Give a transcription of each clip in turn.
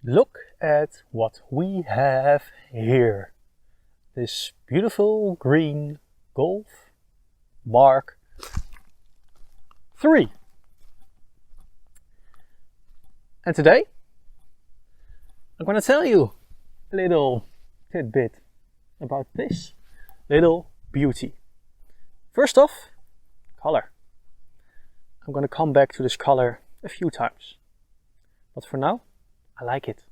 Look at what we have here. This beautiful green Golf MK3. And today I'm going to tell you a little tidbit about this little beauty. First off, color. I'm going to come back to this color a few times. But for now, I like it.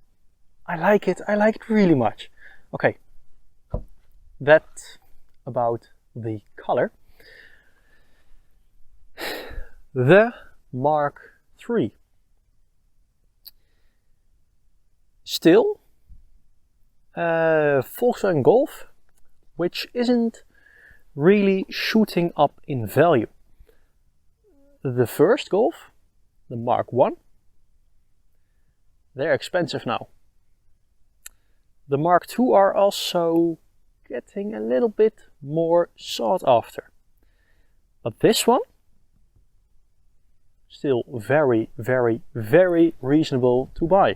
I like it really much. Okay, that about the color. The Mark III. Still, Volkswagen Golf, which isn't really shooting up in value. The first Golf, the Mark I, they're expensive now. The Mark II are also getting a little bit more sought after. But this one, still very, very, very reasonable to buy.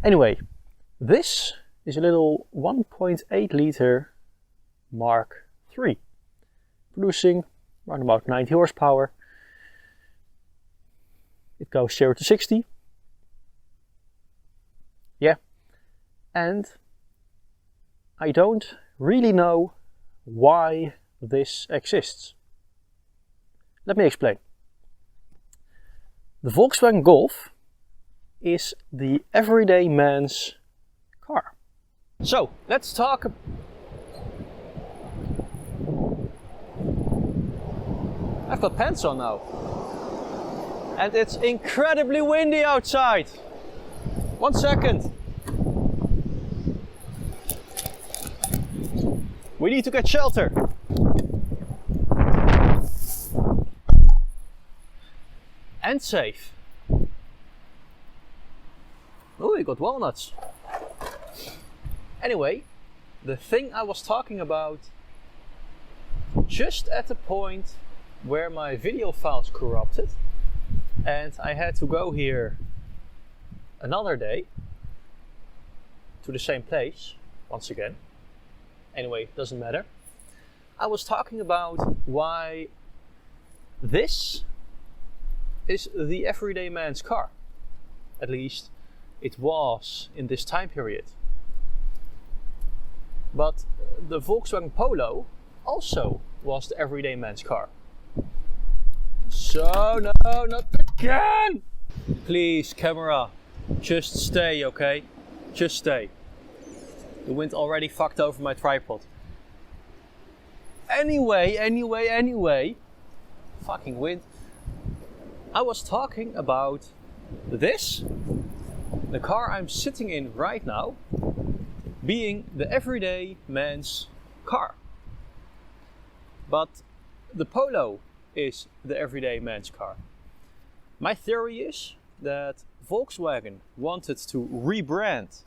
Anyway, this is a little 1.8 liter Mark III, producing around about 90 horsepower. It goes 0 to 60. Yeah, and I don't really know why this exists. Let me explain. The Volkswagen Golf is the everyday man's car. So, let's talk. I've got pants on now. And it's incredibly windy outside. 1 second. We need to get shelter. And safe. Oh, you got walnuts. Anyway, the thing I was talking about, just at the point where my video files corrupted and I had to go here another day to the same place once again. Anyway, doesn't matter. I was talking about why this is the everyday man's car. At least it was in this time period. But the Volkswagen Polo also was the everyday man's car. So, no, not again! Please, camera, just stay, okay? Just stay. The wind already fucked over my tripod. Anyway, fucking wind. I was talking about this, the car I'm sitting in right now, being the everyday man's car. But the Polo is the everyday man's car. My theory is that Volkswagen wanted to rebrand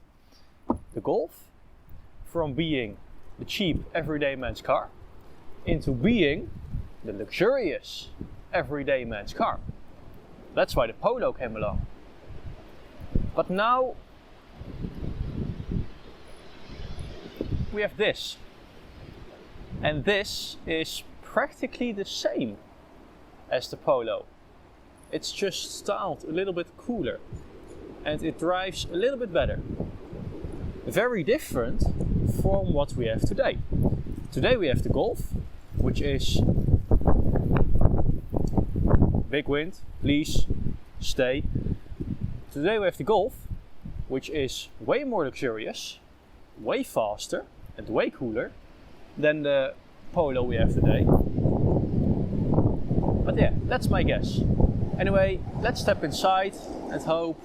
the Golf from being the cheap everyday man's car into being the luxurious everyday man's car. That's why the Polo came along. But now we have this. And this is practically the same as the Polo. It's just styled a little bit cooler and it drives a little bit better. Very different from what we have today. Today we have the Golf, which is big wind, please stay. Today we have the Golf, which is way more luxurious, way faster and way cooler than the Polo we have today. But yeah, that's my guess. Anyway, let's step inside and hope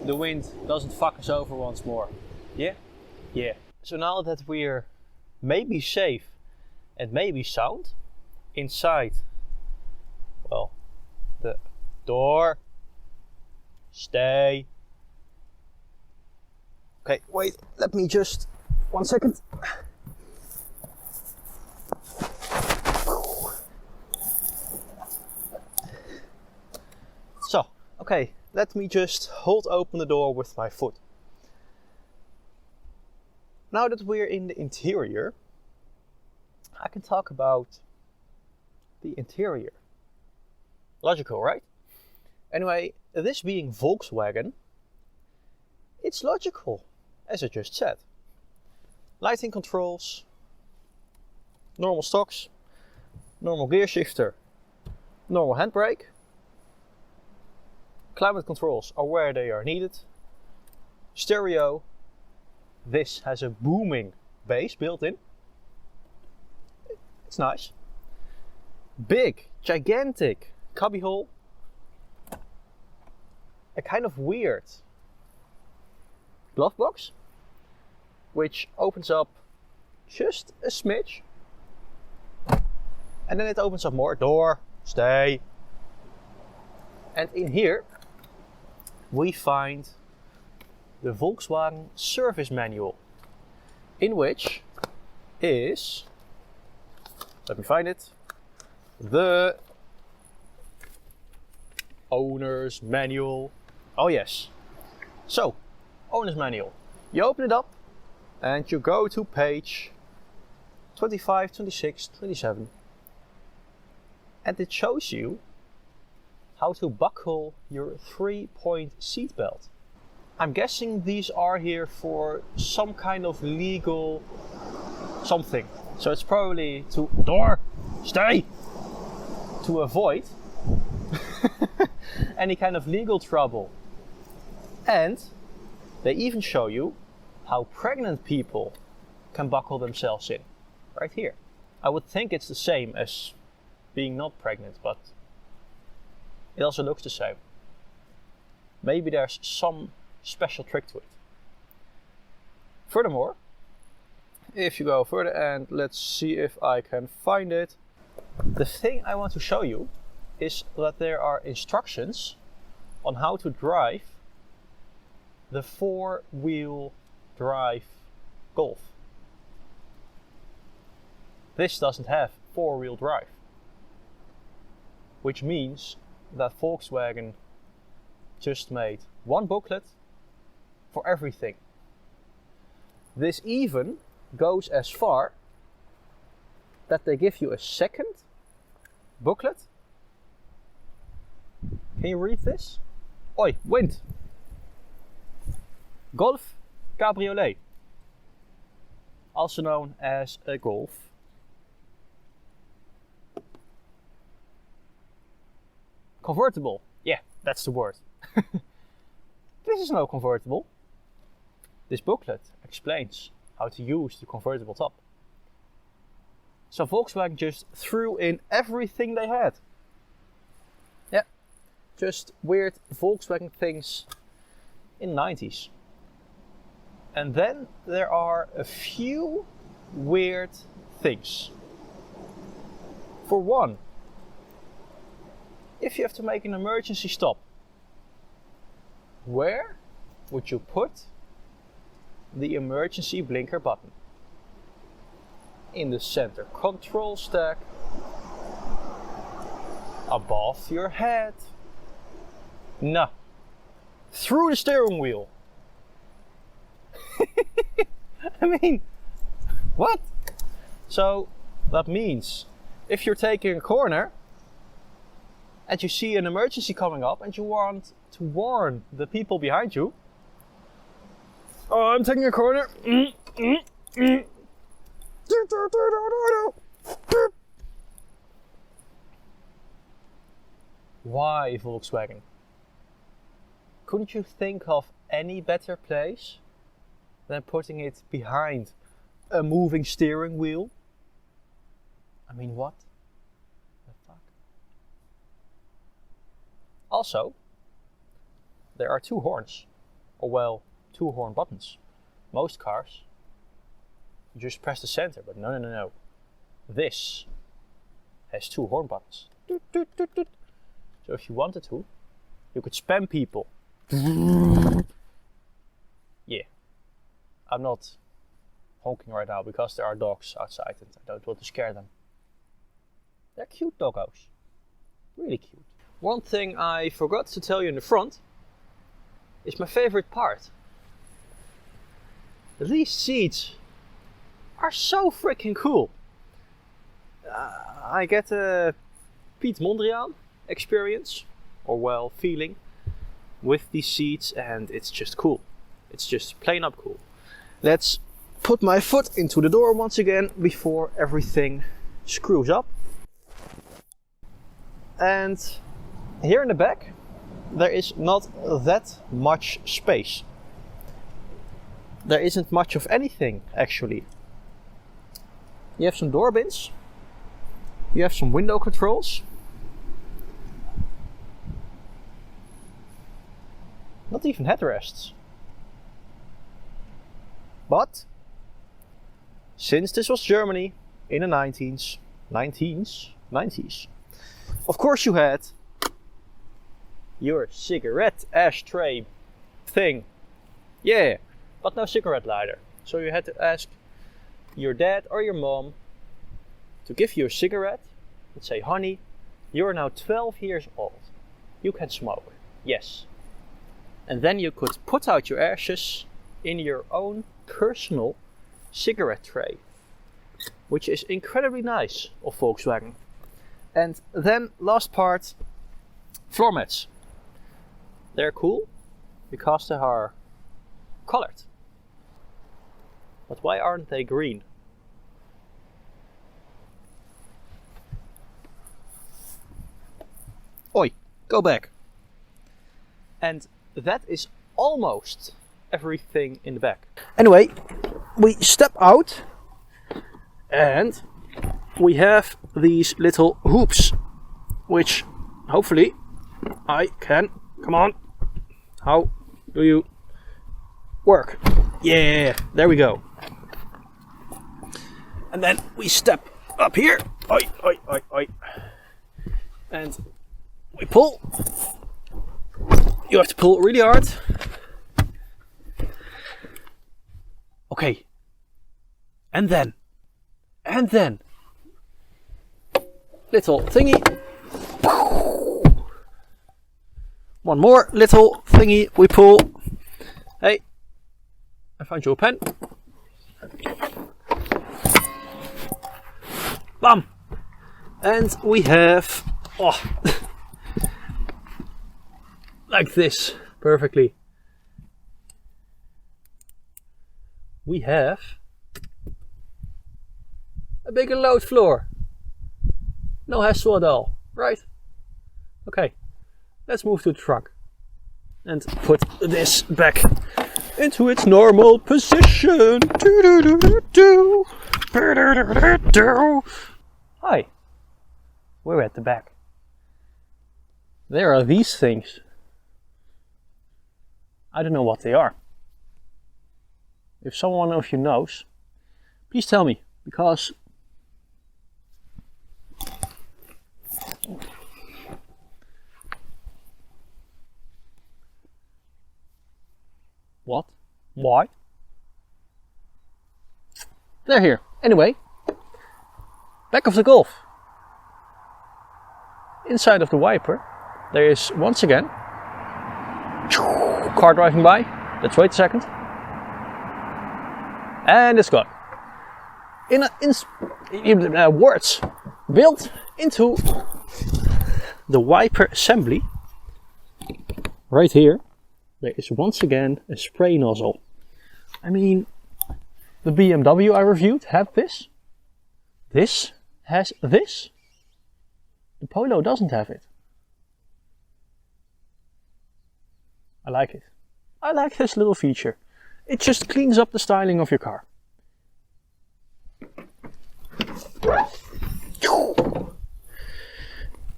the wind doesn't fuck us over once more. Yeah? Yeah. So now that we're maybe safe and maybe sound inside, well, the door, stay. Okay, wait, let me just, 1 second. So, okay, let me just hold open the door with my foot. Now that we're in the interior, I can talk about the interior. Logical, right? Anyway, this being Volkswagen, it's logical, as I just said. Lighting controls, normal stocks, normal gear shifter, normal handbrake. Climate controls are where they are needed. Stereo. This has a booming bass built in. It's nice. Big, gigantic cubbyhole. A kind of weird glove box, which opens up just a smidge. And then it opens up more. Door, stay. And in here we find the Volkswagen service manual, in which is, let me find it, the owner's manual. Oh yes. So, owner's manual. You open it up and you go to page 25, 26, 27. And it shows you how to buckle your 3-point seat belt. I'm guessing these are here for some kind of legal something. So it's probably to door, stay, to avoid any kind of legal trouble. And they even show you how pregnant people can buckle themselves in, right here. I would think it's the same as being not pregnant, but it also looks the same. Maybe there's some special trick to it. Furthermore, if you go further, and let's see if I can find it. The thing I want to show you is that there are instructions on how to drive the 4-wheel drive Golf. This doesn't have 4-wheel drive, which means that Volkswagen just made one booklet for everything. This even goes as far that they give you a second booklet. Can you read this? Oi, wind! Golf Cabriolet, also known as a Golf. Convertible, yeah, that's the word. This is no convertible. This booklet explains how to use the convertible top. So Volkswagen just threw in everything they had. Yeah, just weird Volkswagen things in the 90s. And then there are a few weird things. For one, if you have to make an emergency stop, where would you put the emergency blinker button? In the center control stack, above your head, no, through the steering wheel. I mean, what? So that means if you're taking a corner and you see an emergency coming up and you want to warn the people behind you, oh, I'm taking a corner. Why Volkswagen? Couldn't you think of any better place than putting it behind a moving steering wheel? I mean, what the fuck? Also, there are 2 horns, or well, 2 horn buttons. Most cars, you just press the center, but no. This has 2 horn buttons. So if you wanted to, you could spam people. Yeah, I'm not honking right now because there are dogs outside and I don't want to scare them. They're cute doggos, really cute. One thing I forgot to tell you in the front is my favorite part. These seats are so freaking cool. I get a Piet Mondriaan experience, or well, feeling with these seats, and it's just cool. It's just plain up cool. Let's put my foot into the door once again before everything screws up. And here in the back there is not that much space. There isn't much of anything actually. You have some door bins, you have some window controls. Not even headrests. But since this was Germany in the 90s, of course you had your cigarette ashtray thing. Yeah, but no cigarette lighter. So you had to ask your dad or your mom to give you a cigarette and say, honey, you're now 12 years old. You can smoke. Yes. And then you could put out your ashes in your own personal cigarette tray, which is incredibly nice of Volkswagen. And then last part, floor mats. They're cool because they are colored. But why aren't they green? Oi, go back. And that is almost everything in the back. Anyway, we step out and we have these little hoops, which hopefully I can, come on, how do you work? Yeah, there we go. And then we step up here, oi, oi, oi, oi, and we pull. You have to pull really hard. Okay. And then little thingy. One more little thingy we pull. Hey, I found you a pen. Bam! And we have, oh, like this, perfectly. We have a bigger load floor. No hassle at all, right? Okay, let's move to the trunk and put this back into its normal position. Hi, we're at the back. There are these things. I don't know what they are. If someone of you knows, please tell me, because what? Why? They're here. Anyway, back of the Golf. Inside of the wiper, there is once again car driving by. Let's wait a second. And it's gone. Words built into the wiper assembly. Right here, there is once again a spray nozzle. I mean, the BMW I reviewed had this. This has this. The Polo doesn't have it. I like it. I like this little feature. It just cleans up the styling of your car.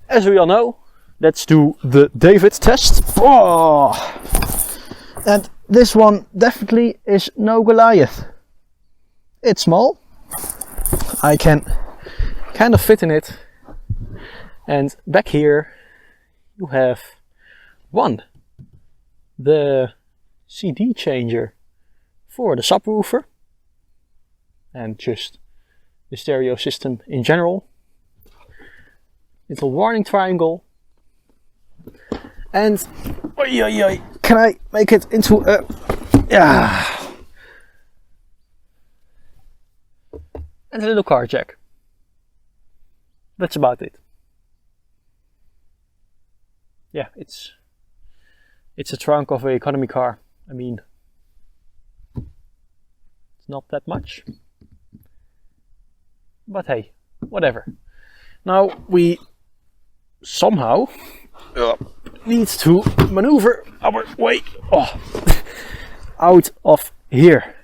As we all know, let's do the David test. Oh! And this one definitely is no Goliath. It's small. I can kind of fit in it. And back here you have the CD changer for the subwoofer and just the stereo system in general. Little warning triangle and can I make it into a... Yeah. And a little car jack. That's about it. Yeah, it's a trunk of an economy car. I mean, it's not that much. But hey, whatever. Now we somehow need to maneuver our way out of here.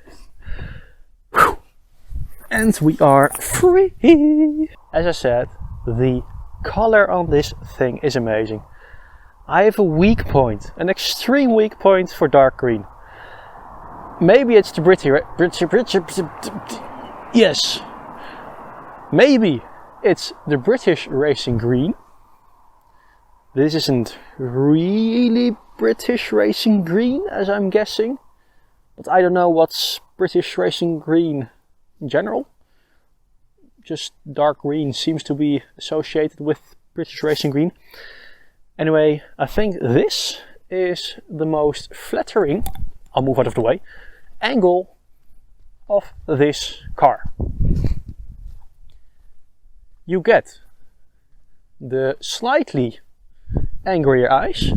Whew. And we are free. As I said, the color on this thing is amazing. I have a weak point, an extreme weak point for dark green. Maybe it's the yes. Maybe it's the British racing green. This isn't really British racing green, as I'm guessing. But I don't know what's British racing green in general. Just dark green seems to be associated with British racing green. Anyway, I think this is the most flattering, I'll move out of the way, angle of this car. You get the slightly angrier eyes,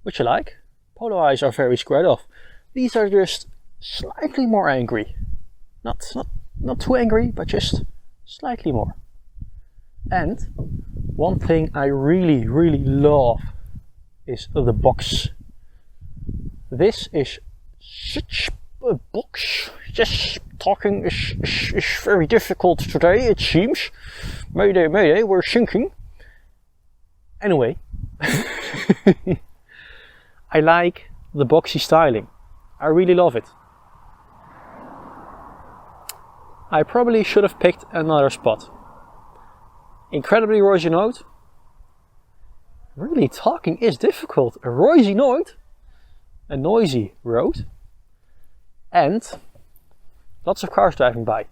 which I like. Polo eyes are very squared off. These are just slightly more angry. Not too angry, but just slightly more. And one thing I really love is the box. This is such a box. Just talking is very difficult today, it seems. Mayday, mayday, we're sinking. Anyway, I like the boxy styling. I really love it. I probably should have picked another spot. Incredibly rosy note. Really, talking is difficult. A rosy note, a noisy road, and lots of cars driving by.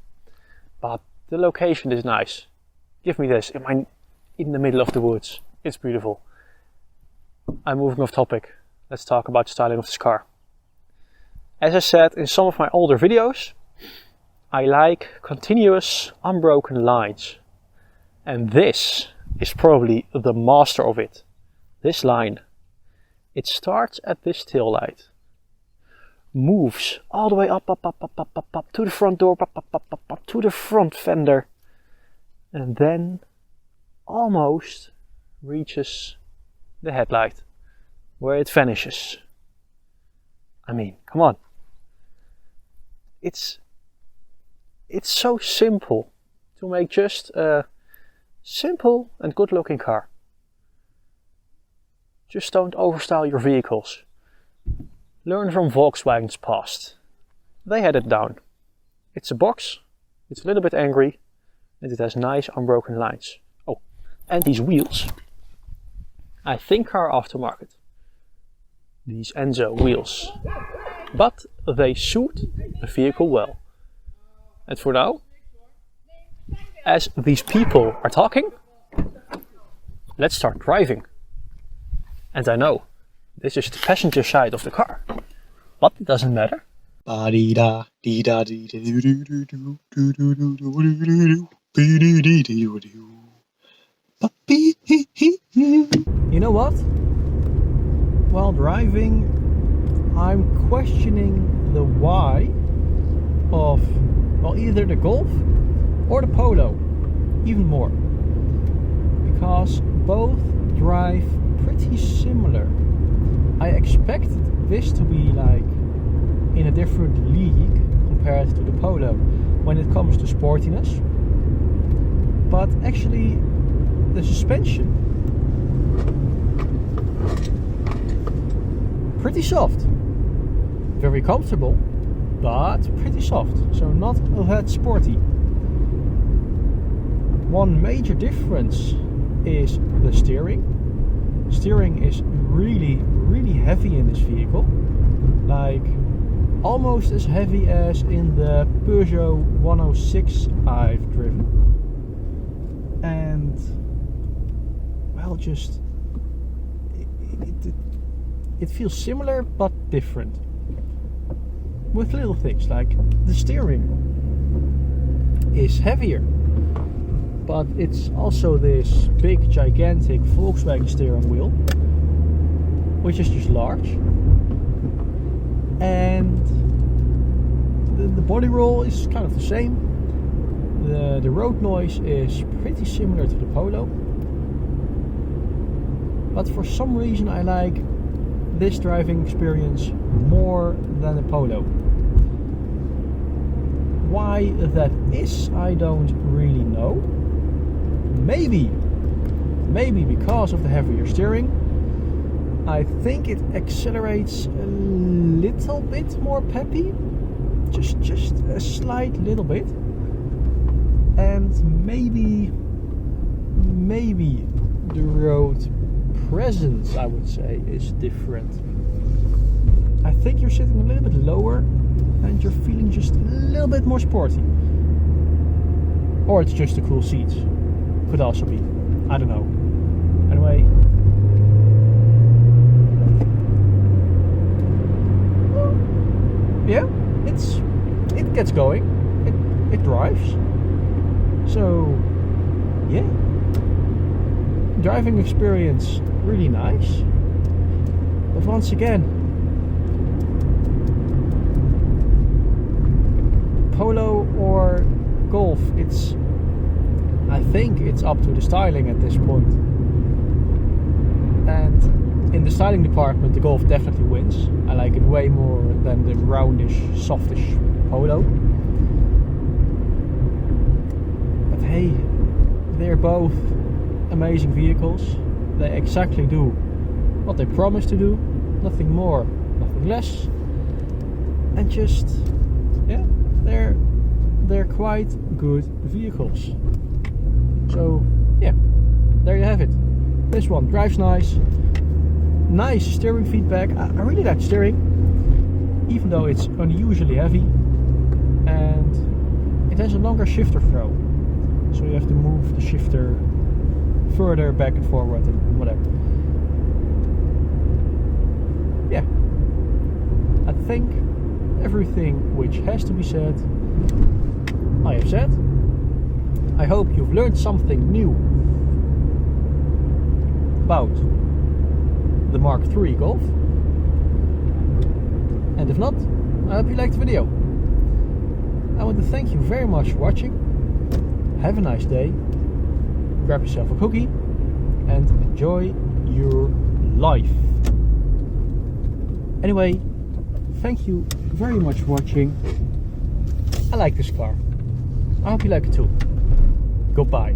But the location is nice. Give me this. In the middle of the woods. It's beautiful. I'm moving off topic. Let's talk about the styling of this car. As I said in some of my older videos, I like continuous, unbroken lines. And this is probably the master of it. This line. It starts at this tail light, moves all the way up to the front door, up to the front fender, and then almost reaches the headlight, where it vanishes. I mean, come on. It's so simple to make just a simple and good looking car. Just don't overstyle your vehicles. Learn from Volkswagen's past. They had it down. It's a box, it's a little bit angry, and it has nice unbroken lines. Oh, and these wheels, I think are aftermarket. These Enzo wheels. But they suit the vehicle well. And for now, as these people are talking, let's start driving. And I know, this is the passenger side of the car, but it doesn't matter. You know what? While driving, I'm questioning the why of, well, either the Golf or the Polo, even more. Because both drive pretty similar. I expected this to be like in a different league compared to the Polo when it comes to sportiness, but actually the suspension pretty soft, very comfortable, but pretty soft, so not that sporty. One major difference is the steering. Steering is really heavy in this vehicle, like almost as heavy as in the Peugeot 106 I've driven, and well, just it feels similar but different. With little things like the steering is heavier, but it's also this big gigantic Volkswagen steering wheel, which is just large, and the body roll is kind of the same. The road noise is pretty similar to the Polo, but for some reason I like this driving experience more than the Polo. Why that is, I don't really know. Maybe because of the heavier steering. I think it accelerates a little bit more peppy, just a slight little bit, and maybe the road presence, I would say, is different. I think you're sitting a little bit lower and you're feeling just a little bit more sporty, or it's just the cool seats. Could also be, I don't know. Anyway, yeah, it gets going, it drives. So yeah, driving experience really nice. But once again, Polo or Golf, I think it's up to the styling at this point. And in the styling department, the Golf definitely wins. I like it way more than the roundish, softish Polo. But hey, they're both amazing vehicles. They exactly do what they promise to do, nothing more, nothing less. And just, yeah, they're quite good vehicles. So yeah, there you have it. This one drives nice steering feedback. I really like steering, even though it's unusually heavy, and it has a longer shifter throw, so you have to move the shifter further back and forward and whatever. Yeah, I think everything which has to be said, I have said. I hope you've learned something new about the Mark III Golf, and if not, I hope you liked the video. I want to thank you very much for watching. Have a nice day, grab yourself a cookie and enjoy your life. Anyway, thank you very much for watching. I like this car. I hope you like it too. Goodbye.